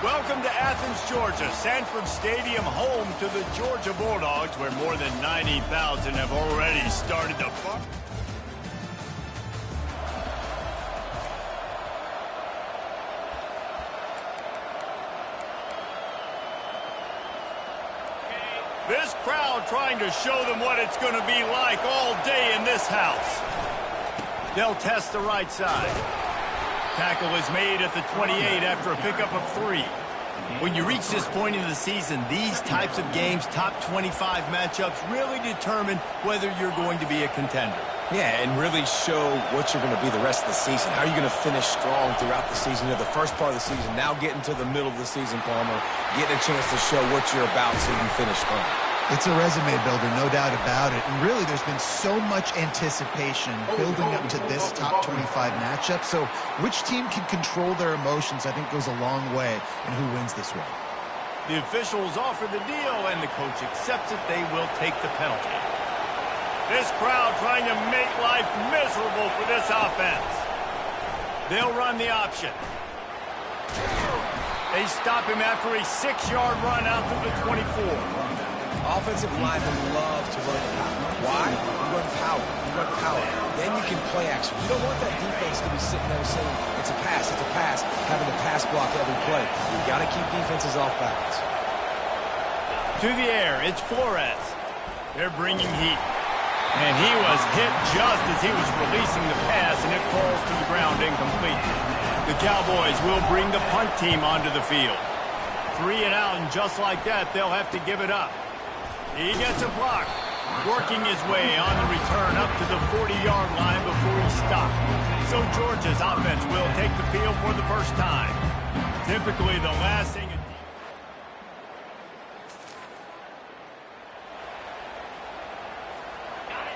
Welcome to Athens, Georgia, Sanford Stadium, home to the Georgia Bulldogs, where more than 90,000 have already started to bump. This crowd trying to show them what it's going to be like all day in this house. They'll test the right side. Tackle is made at the 28 after a pickup of 3. When you reach this point in the season, these types of games, top 25 matchups, really determine whether you're going to be a contender. Yeah, and really show what you're going to be the rest of the season. How are you going to finish strong throughout the season? You know, the first part of the season, now getting to the middle of the season, Palmer, getting a chance to show what you're about so you can finish strong. It's a resume builder, no doubt about it. And really, there's been so much anticipation building up to this top 25 matchup. So which team can control their emotions, I think, goes a long way in who wins this one. The officials offer the deal, and the coach accepts it. They will take the penalty. This crowd trying to make life miserable for this offense. They'll run the option. They stop him after a 6-yard run out to the 24. Offensive linemen love to run power. Why? You run power. You run power. Then you can play action. You don't want that defense to be sitting there saying, it's a pass, having to pass block every play. You got to keep defenses off balance. To the air, it's Flores. They're bringing heat. And he was hit just as he was releasing the pass, and it falls to the ground incomplete. The Cowboys will bring the punt team onto the field. 3 and out, and just like that, they'll have to give it up. He gets a block, working his way on the return up to the 40-yard line before he stopped. So Georgia's offense will take the field for the first time. Typically, the last thing...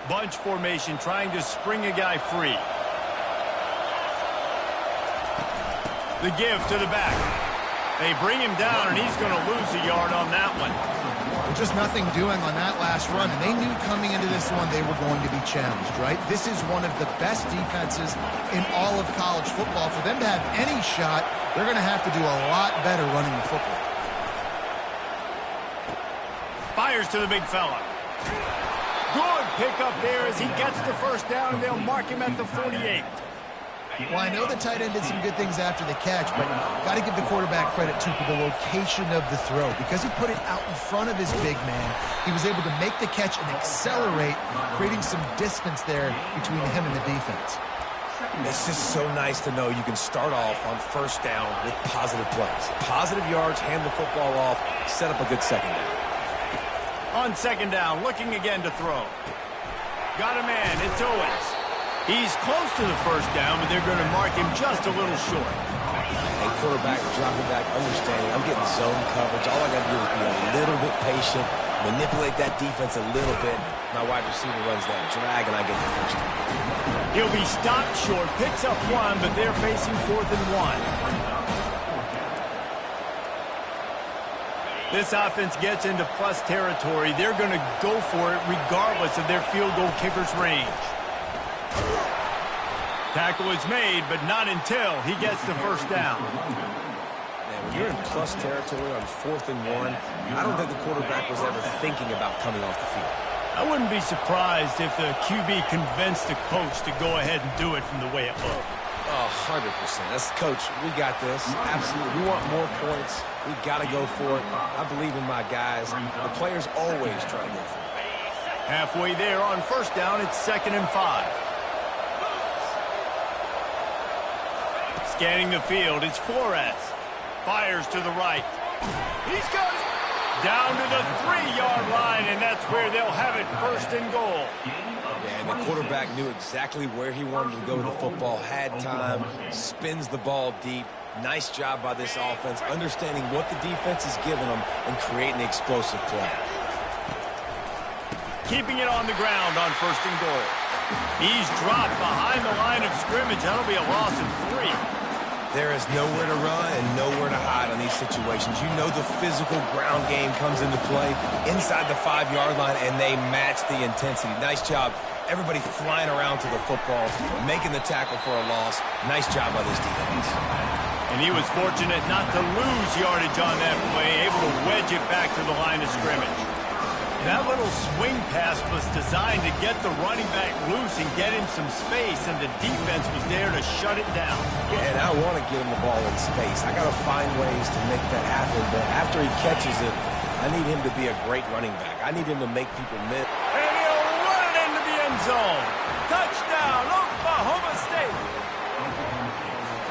Bunch formation trying to spring a guy free. The give to the back. They bring him down, and he's going to lose a yard on that one. Just nothing doing on that last run, and they knew coming into this one they were going to be challenged, right? This is one of the best defenses in all of college football. For them to have any shot, they're going to have to do a lot better running the football. Fires to the big fella. Good pickup there as he gets the first down, and they'll mark him at the 48. Well, I know the tight end did some good things after the catch, but got to give the quarterback credit, too, for the location of the throw. Because he put it out in front of his big man, he was able to make the catch and accelerate, creating some distance there between him and the defense. It's just so nice to know you can start off on first down with positive plays. Positive yards, hand the football off, set up a good second down. On second down, looking again to throw. Got a man, it's Owens. He's close to the first down, but they're going to mark him just a little short. And quarterback dropping back, understanding I'm getting zone coverage. All I got to do is be a little bit patient, manipulate that defense a little bit. My wide receiver runs that drag, and I get the first down. He'll be stopped short, picks up 1, but they're facing 4th and 1. This offense gets into plus territory. They're going to go for it regardless of their field goal kicker's range. Tackle is made, but not until he gets the first down. Man, when you're in plus territory on 4th and 1, I don't think the quarterback was ever thinking about coming off the field. I wouldn't be surprised if the QB convinced the coach to go ahead and do it from the way it looked. 100%. That's coach. We got this. Absolutely. We want more points. We got to go for it. I believe in my guys. The players always try to go for it. Halfway there on first down, it's 2nd and 5. Scanning the field, it's Flores. Fires to the right. He's got it. Down to the 3-yard line, and that's where they'll have it, 1st and goal. Yeah, and the quarterback knew exactly where he wanted to go with the football, had time, spins the ball deep. Nice job by this offense, understanding what the defense is giving them and creating the explosive play. Keeping it on the ground on 1st and goal. He's dropped behind the line of scrimmage. That'll be a loss of 3. There is nowhere to run and nowhere to hide on these situations. You know the physical ground game comes into play inside the 5-yard line, and they match the intensity. Nice job. Everybody flying around to the football, making the tackle for a loss. Nice job by this defense. And he was fortunate not to lose yardage on that play, able to wedge it back to the line of scrimmage. That little swing pass was designed to get the running back loose and get him some space, and the defense was there to shut it down. Yeah, and I want to get him the ball in space. I got to find ways to make that happen, but after he catches it, I need him to be a great running back. I need him to make people miss. And he'll run it into the end zone. Touchdown, Oklahoma State.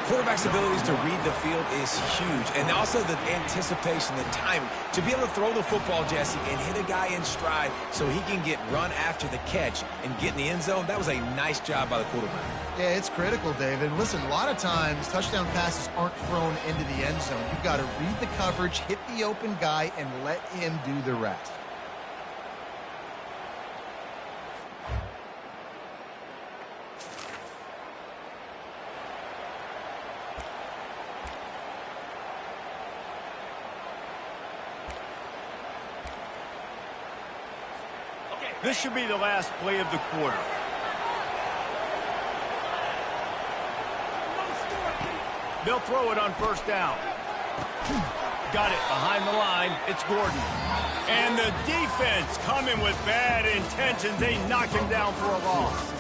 Quarterback's abilities to read the field is huge, and also the anticipation, the timing. To be able to throw the football, Jesse, and hit a guy in stride so he can get run after the catch and get in the end zone, that was a nice job by the quarterback. Yeah, it's critical, David. Listen, a lot of times touchdown passes aren't thrown into the end zone. You've got to read the coverage, hit the open guy, and let him do the rest. This should be the last play of the quarter. They'll throw it on first down. Got it behind the line. It's Gordon. And the defense coming with bad intentions. They knock him down for a loss.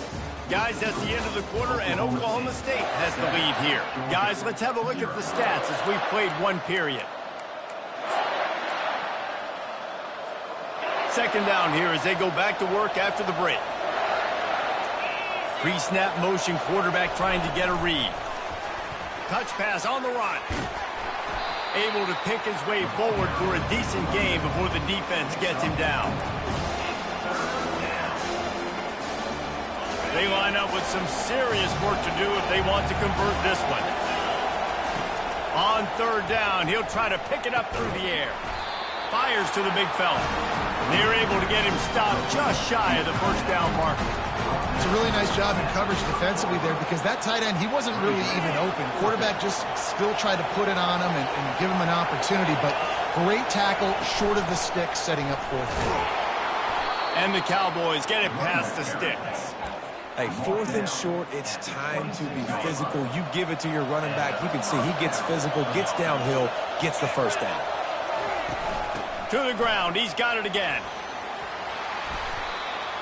Guys, that's the end of the quarter, and Oklahoma State has the lead here. Guys, let's have a look at the stats as we've played one period. Second down here as they go back to work after the break. Pre-snap motion, quarterback trying to get a read. Touch pass on the run. Able to pick his way forward for a decent gain before the defense gets him down. They line up with some serious work to do if they want to convert this one. On third down, he'll try to pick it up through the air. Fires to the big fella. They're able to get him stopped just shy of the first down marker. It's a really nice job in coverage defensively there because that tight end, he wasn't really even open. Quarterback just still tried to put it on him and give him an opportunity, but great tackle short of the sticks, setting up fourth down. And the Cowboys get it past the sticks. Hey, fourth and short, it's time to be physical. You give it to your running back. You can see he gets physical, gets downhill, gets the first down. To the ground. He's got it again.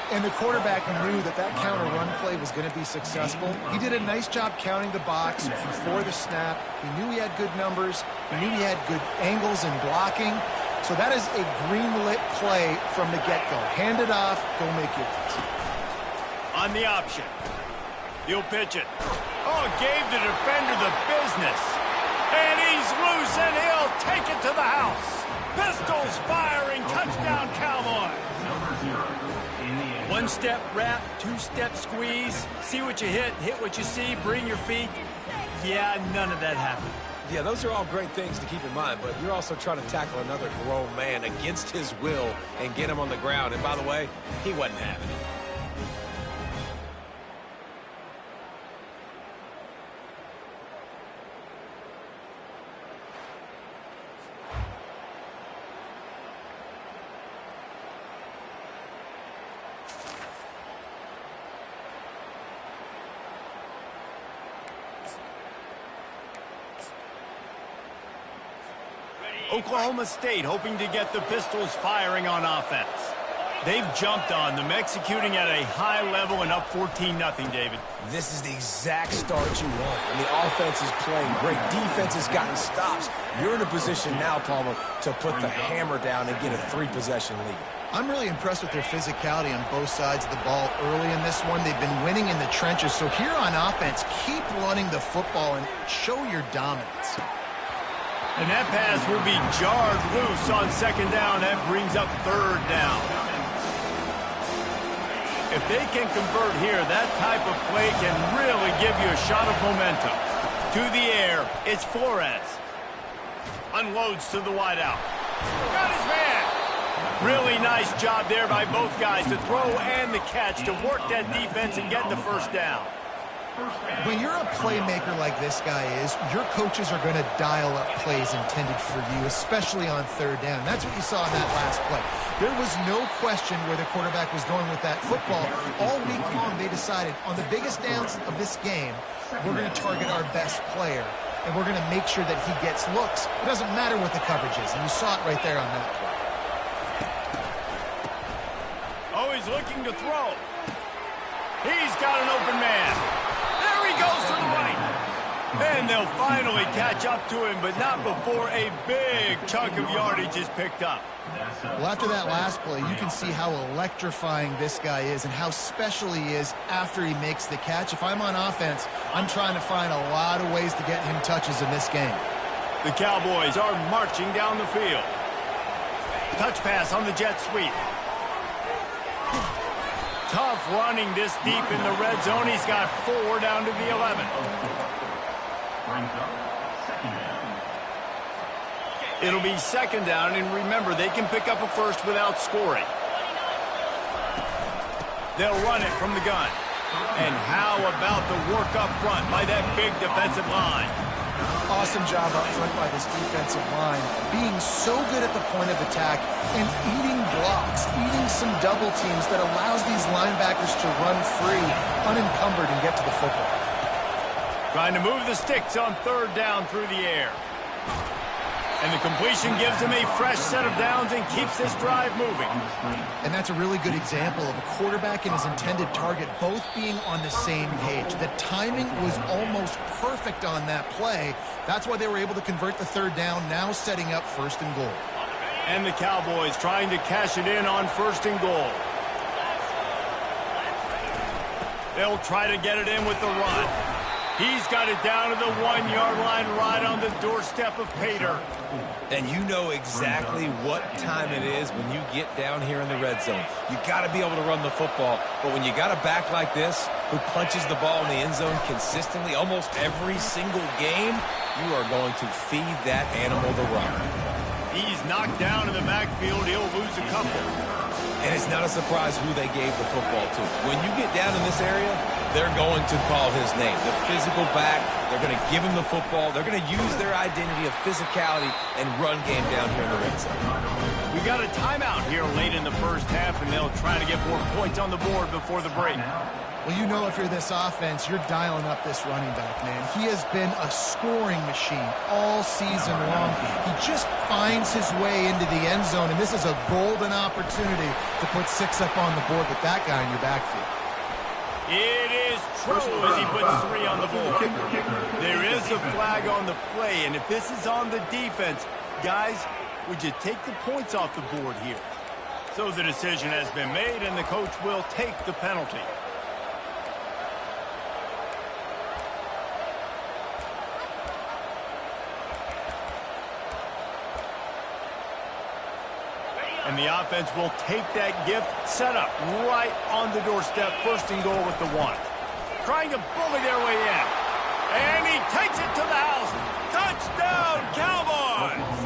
And the quarterback knew that that counter run play was going to be successful. He did a nice job counting the box before the snap. He knew he had good numbers. He knew he had good angles and blocking. So that is a green-lit play from the get-go. Hand it off, go make your play. On the option. He'll pitch it. Oh, gave the defender the business. And he's loose, and he'll take it to the house. Pistols firing, touchdown Cowboys. One-step wrap, two-step squeeze. See what you hit what you see, bring your feet. Yeah, none of that happened. Yeah, those are all great things to keep in mind, but you're also trying to tackle another grown man against his will and get him on the ground. And by the way, he wasn't having it. Oklahoma State hoping to get the Pistols firing on offense. They've jumped on them, executing at a high level and up 14-0, David. This is the exact start you want. And the offense is playing great. Defense has gotten stops. You're in a position now, Palmer, to put the hammer down and get a 3-possession lead. I'm really impressed with their physicality on both sides of the ball early in this one. They've been winning in the trenches. So here on offense, keep running the football and show your dominance. And that pass will be jarred loose on second down. That brings up third down. If they can convert here, that type of play can really give you a shot of momentum. To the air, it's Flores. Unloads to the wideout. Got his man. Really nice job there by both guys to throw and the catch to work that defense and get the first down. When you're a playmaker like this guy is, your coaches are going to dial up plays intended for you, especially on third down. And that's what you saw in that last play. There was no question where the quarterback was going with that football. All week long, they decided on the biggest downs of this game, we're going to target our best player. and we're going to make sure that he gets looks. It doesn't matter what the coverage is, and you saw it right there on that play. Oh, he's looking to throw. He's got an open man. There he goes to the right. And they'll finally catch up to him, but not before a big chunk of yardage is picked up. Well, after that last play, you can see how electrifying this guy is and how special he is after he makes the catch. If I'm on offense, I'm trying to find a lot of ways to get him touches in this game. The Cowboys are marching down the field. Touch pass on the jet sweep. Tough running this deep in the red zone. He's got 4 down to the 11. It'll be second down, and remember, they can pick up a first without scoring. They'll run it from the gun. And how about the work up front by that big defensive line? Awesome job up front by this defensive line, being so good at the point of attack and eating blocks, eating some double teams that allows these linebackers to run free, unencumbered, and get to the football. Trying to move the sticks on third down through the air. And the completion gives him a fresh set of downs and keeps this drive moving. And that's a really good example of a quarterback and his intended target both being on the same page. The timing was almost perfect on that play. That's why they were able to convert the third down, now setting up first and goal. And the Cowboys trying to cash it in on first and goal. They'll try to get it in with the run. He's got it down to the 1-yard line right on the doorstep of Pater. And you know exactly what time it is when you get down here in the red zone. You got to be able to run the football. But when you got a back like this who punches the ball in the end zone consistently almost every single game, you are going to feed that animal the rock. He's knocked down in the backfield. He'll lose a couple. And it's not a surprise who they gave the football to. When you get down in this area, they're going to call his name. The physical back, they're going to give him the football. They're going to use their identity of physicality and run game down here in the red zone. We got a timeout here late in the first half, and they'll try to get more points on the board before the break. Well, you know if you're this offense, you're dialing up this running back, man. He has been a scoring machine all season long. He just finds his way into the end zone, and this is a golden opportunity to put 6 up on the board with that guy in your backfield. It is true as he puts 3 on the board. There is a flag on the play, and if this is on the defense, guys, would you take the points off the board here? So the decision has been made, and the coach will take the penalty. And the offense will take that gift, set up right on the doorstep, first and goal with the 1. Trying to bully their way in. And he takes it to the house. Touchdown, Cowboys!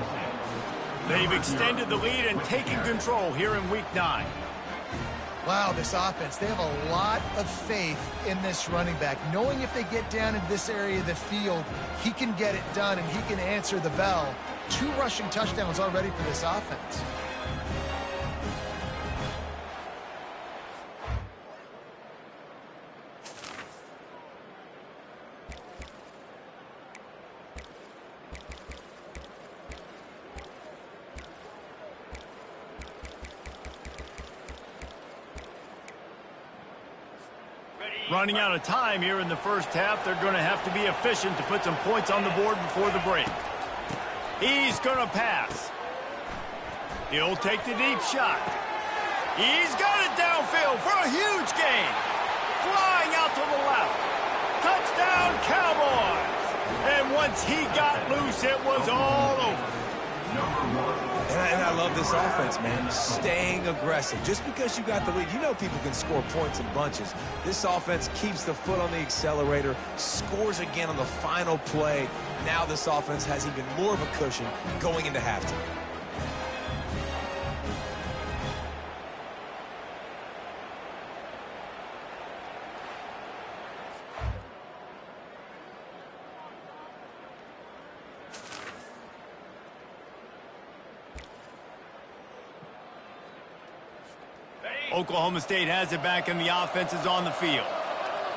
They've extended the lead and taken control here in Week 9. Wow, this offense, they have a lot of faith in this running back. Knowing if they get down into this area of the field, he can get it done and he can answer the bell. 2 rushing touchdowns already for this offense. Running out of time here in the first half. They're going to have to be efficient to put some points on the board before the break. He's going to pass. He'll take the deep shot. He's got it downfield for a huge gain. Flying out to the left. Touchdown, Cowboys. And once he got loose, it was all over. And I love this offense, man. Staying aggressive. Just because you got the lead, you know people can score points in bunches. This offense keeps the foot on the accelerator, scores again on the final play. Now this offense has even more of a cushion going into halftime. Oklahoma State has it back, and the offense is on the field.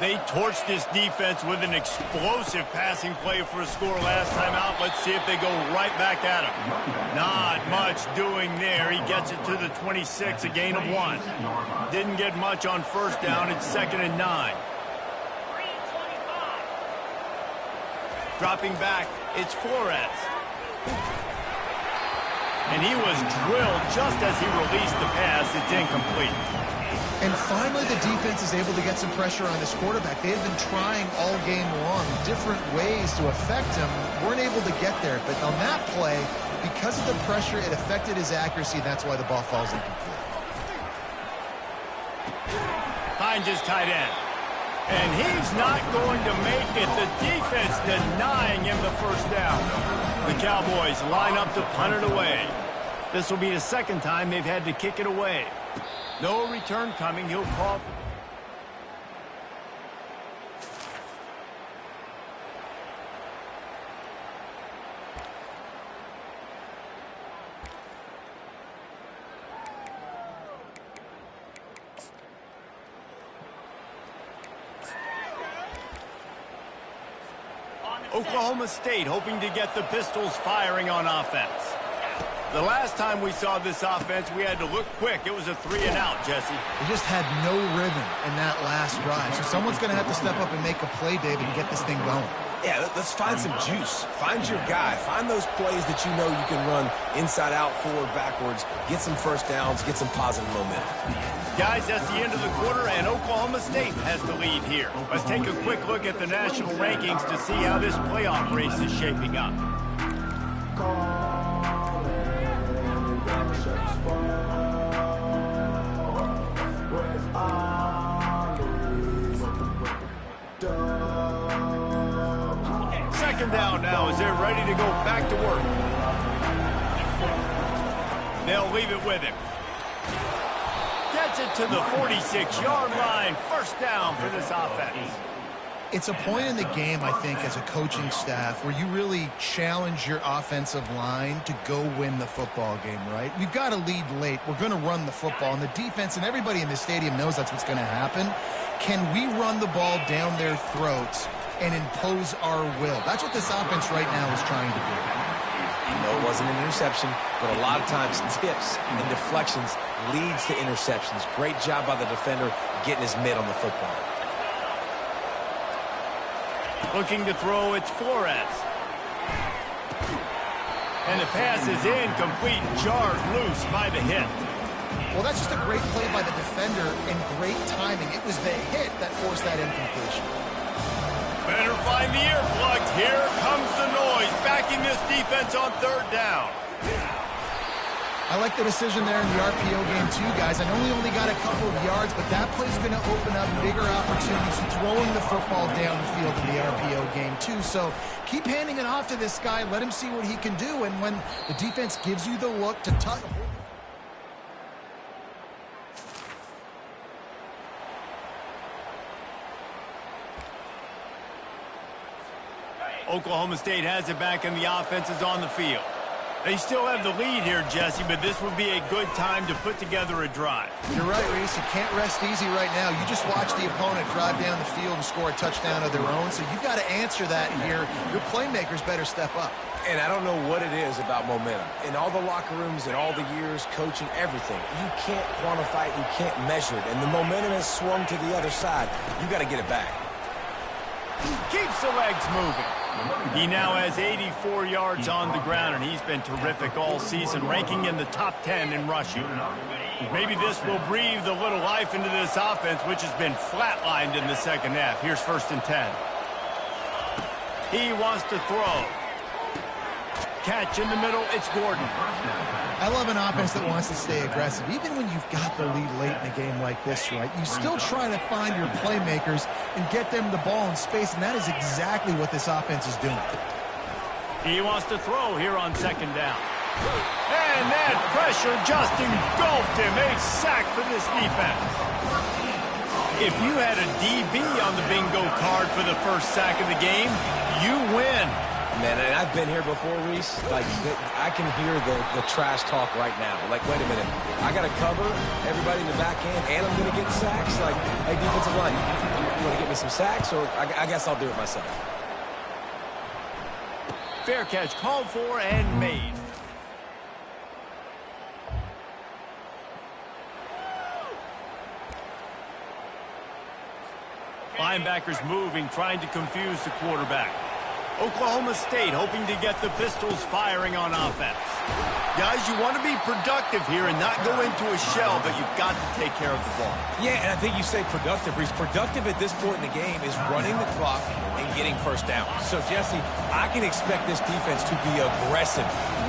They torched this defense with an explosive passing play for a score last time out. Let's see if they go right back at him. Not much doing there. He gets it to the 26, a gain of 1. Didn't get much on first down. It's 2nd and 9. Dropping back, it's Flores. And he was drilled just as he released the pass. It's incomplete. And finally, the defense is able to get some pressure on this quarterback. They had been trying all game long different ways to affect him. Weren't able to get there. But on that play, because of the pressure, it affected his accuracy. That's why the ball falls incomplete. Finds his tight end. And he's not going to make it. The defense denying him the first down. The Cowboys line up to punt it away. This will be the second time they've had to kick it away. No return coming. He'll call for... Oklahoma State hoping to get the Pistols firing on offense. The last time we saw this offense, we had to look quick. It was a 3-and-out, Jesse. They just had no rhythm in that last drive. So someone's going to have to step up and make a play, David, and get this thing going. Yeah, let's find some juice. Find your guy. Find those plays that you know you can run inside out, forward, backwards. Get some first downs. Get some positive momentum. Guys, that's the end of the quarter, and Oklahoma State has the lead here. Let's take a quick look at the national rankings to see how this playoff race is shaping up. Second down now as they're ready to go back to work. They'll leave it with him. Gets it to the 46-yard line. First down for this offense. It's a point in the game, I think, as a coaching staff where you really challenge your offensive line to go win the football game, right? We've got to lead late. We're going to run the football. And the defense and everybody in the stadium knows that's what's going to happen. Can we run the ball down their throats and impose our will? That's what this offense right now is trying to do. You know, it wasn't an interception, but a lot of times tips and deflections leads to interceptions. Great job by the defender getting his mitt on the football. Looking to throw, it's Flores. And the pass is incomplete, jarred loose by the hit. Well, that's just a great play by the defender and great timing. It was the hit that forced that incompletion. Better find the earplugs. Here comes the noise, backing this defense on third down. I like the decision there in the RPO game too, guys. I know we only got a couple of yards, but that play's going to open up bigger opportunities throwing the football down the field in the RPO game too. So keep handing it off to this guy. Let him see what he can do. And when the defense gives you the look to touch... Oklahoma State has it back and the offense is on the field. They still have the lead here, Jesse, but this would be a good time to put together a drive. You're right, Reese. You can't rest easy right now. You just watch the opponent drive down the field and score a touchdown of their own, so you've got to answer that here. Your playmakers better step up. And I don't know what it is about momentum. In all the locker rooms and all the years, coaching, everything, you can't quantify it, you can't measure it. And the momentum has swung to the other side. You got to get it back. Keeps the legs moving. He now has 84 yards on the ground, and he's been terrific all season, ranking in the top 10 in rushing. Maybe this will breathe a little life into this offense, which has been flatlined in the second half. Here's 1st and 10. He wants to throw. Catch in the middle, it's Gordon. I love an offense that wants to stay aggressive. Even when you've got the lead late in a game like this, right, you still try to find your playmakers and get them the ball in space, and that is exactly what this offense is doing. He wants to throw here on 2nd down. And that pressure just engulfed him. A sack for this defense. If you had a DB on the bingo card for the first sack of the game, you win. Man, and I've been here before, Reese. Like, I can hear the trash talk right now. Like, wait a minute. I got to cover everybody in the back end, and I'm going to get sacks. Like, hey, defensive line, you want to get me some sacks, or I guess I'll do it myself. Fair catch called for and made. Linebackers moving, trying to confuse the quarterback. Oklahoma State hoping to get the Pistols firing on offense. Guys, you want to be productive here and not go into a shell, but you've got to take care of the ball. Yeah, and I think you say productive, Reese. Productive at this point in the game is running the clock and getting first down. So, Jesse, I can expect this defense to be aggressive,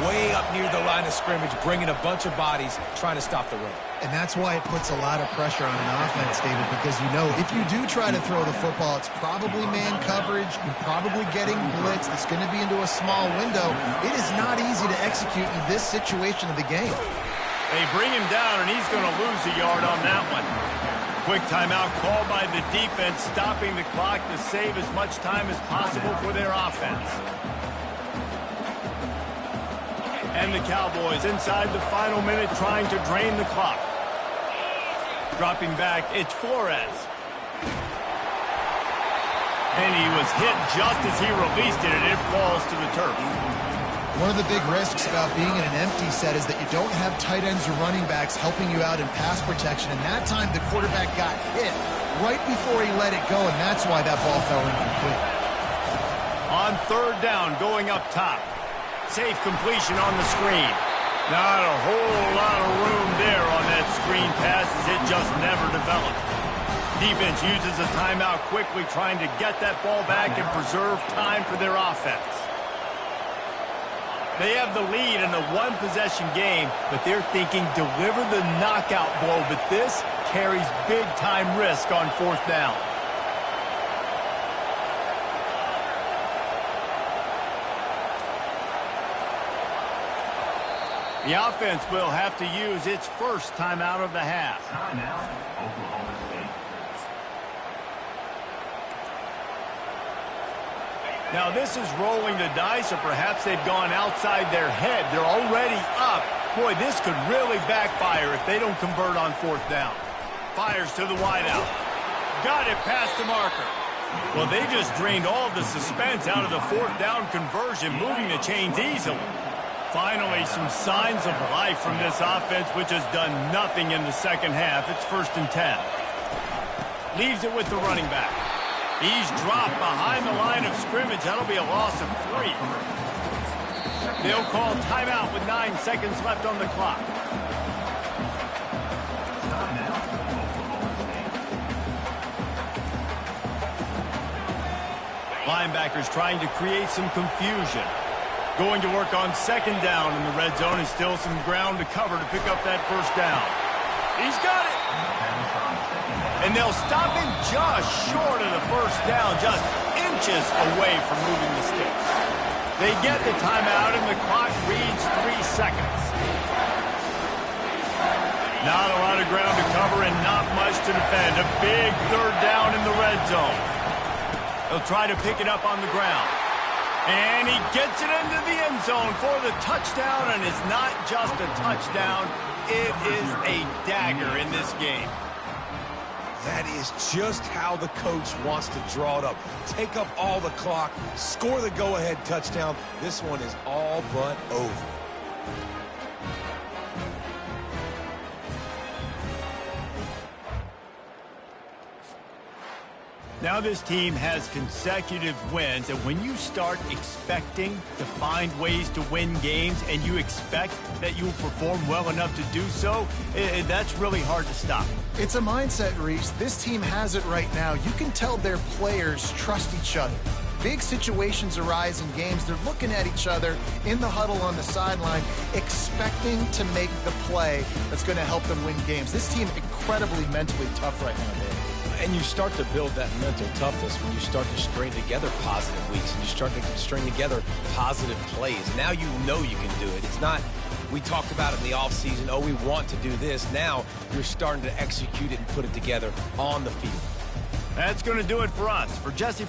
way up near the line of scrimmage, bringing a bunch of bodies, trying to stop the run. And that's why it puts a lot of pressure on an offense, David, because you know if you do try to throw the football, it's probably man coverage. You're probably getting blitz. That's going to be into a small window. It is not easy to execute in this situation of the game. They bring him down, and he's going to lose a yard on that one. Quick timeout called by the defense, stopping the clock to save as much time as possible for their offense. And the Cowboys inside the final minute trying to drain the clock. Dropping back, it's Flores. And he was hit just as he released it, and it falls to the turf. One of the big risks about being in an empty set is that you don't have tight ends or running backs helping you out in pass protection. And that time, the quarterback got hit right before he let it go, and that's why that ball fell incomplete. On third down, going up top. Safe completion on the screen. Not a whole lot of room there on that screen pass as it just never developed. Defense uses a timeout quickly, trying to get that ball back and preserve time for their offense. They have the lead in a one-possession game, but they're thinking deliver the knockout blow, but this carries big-time risk on fourth down. The offense will have to use its first timeout of the half. Timeout, Oklahoma State. Now this is rolling the dice, or perhaps they've gone outside their head. They're already up. Boy, this could really backfire if they don't convert on fourth down. Fires to the wideout. Got it past the marker. Well, they just drained all the suspense out of the fourth down conversion, moving the chains easily. Finally, some signs of life from this offense, which has done nothing in the second half. It's 1st and 10. Leaves it with the running back. He's dropped behind the line of scrimmage. That'll be a loss of 3. They'll call timeout with 9 seconds left on the clock. Linebackers trying to create some confusion. Going to work on second down in the red zone, and still some ground to cover to pick up that first down. He's got it! And they'll stop him just short of the first down, just inches away from moving the sticks. They get the timeout, and the clock reads 3 seconds. Not a lot of ground to cover and not much to defend. A big third down in the red zone. They'll try to pick it up on the ground. And he gets it into the end zone for the touchdown, and it's not just a touchdown, it is a dagger in this game. That is just how the coach wants to draw it up. Take up all the clock, score the go-ahead touchdown. This one is all but over. Now this team has consecutive wins, and when you start expecting to find ways to win games and you expect that you will perform well enough to do so, that's really hard to stop. It's a mindset, Reese. This team has it right now. You can tell their players trust each other. Big situations arise in games. They're looking at each other in the huddle on the sideline, expecting to make the play that's going to help them win games. This team incredibly mentally tough right now, Dave. And you start to build that mental toughness when you start to string together positive weeks and you start to string together positive plays. Now you know you can do it. It's not, we talked about it in the offseason, oh, we want to do this. Now you're starting to execute it and put it together on the field. That's going to do it for us. For Jesse